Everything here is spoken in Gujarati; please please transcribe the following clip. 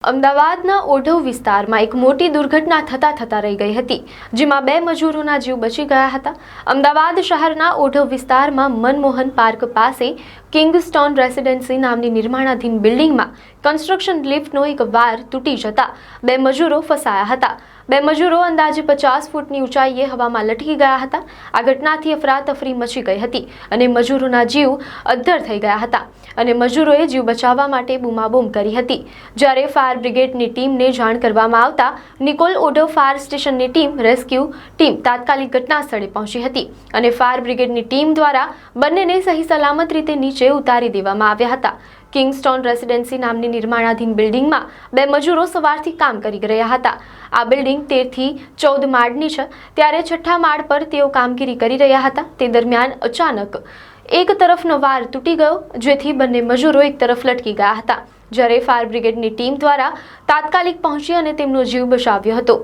અમદાવાદના ઓઢવ વિસ્તારમાં એક મોટી દુર્ઘટના થતા રહી ગઈ હતી, જેમાં બે મજૂરોના જીવ બચી ગયા હતા। અમદાવાદ શહેરના ઓઢવ વિસ્તારમાં મનમોહન પાર્ક પાસે કિંગસ્ટોન રેસિડેન્સી નામની નિર્માણાધીન બિલ્ડિંગમાં કન્સ્ટ્રક્શન લિફ્ટનો એક વાયર તૂટી જતા બે મજૂરો ફસાયા હતા। બે મજૂરો અંદાજે 50 ફૂટની ઊંચાઈએ હવામાં લટકી ગયા હતા। આ ઘટનાથી અફરાતફરી મચી ગઈ હતી અને મજૂરોના જીવ અદ્ધર થઈ ગયા હતા અને મજૂરોએ જીવ બચાવવા માટે બૂમાબૂમ કરી હતી। જ્યારે ફાયર બ્રિગેડની ટીમને જાણ કરવામાં આવતા નિકોલ ઓઢવ ફાયર સ્ટેશનની ટીમ રેસ્ક્યુ ટીમ તાત્કાલિક ઘટના સ્થળે પહોંચી હતી અને ફાયર બ્રિગેડની ટીમ દ્વારા બંનેને સહી સલામત રીતે નીચે ઉતારી દેવામાં આવ્યા હતા। કિંગસ્ટોન રેસિડેન્સી નામની નિર્માણાધીન બિલ્ડિંગમાં બે મજૂરો સવારથી કામ કરી રહ્યા હતા। આ બિલ્ડિંગ 13 થી 14 માળની છે, ત્યારે 6થા માળ પર તેઓ કામગીરી કરી રહ્યા હતા। તે દરમિયાન અચાનક એક તરફનો વાયર તૂટી ગયો, જેથી બંને મજૂરો એક તરફ લટકી ગયા હતા। જ્યારે ફાયર બ્રિગેડની ટીમ દ્વારા તાત્કાલિક પહોંચી અને તેમનો જીવ બચાવ્યો હતો।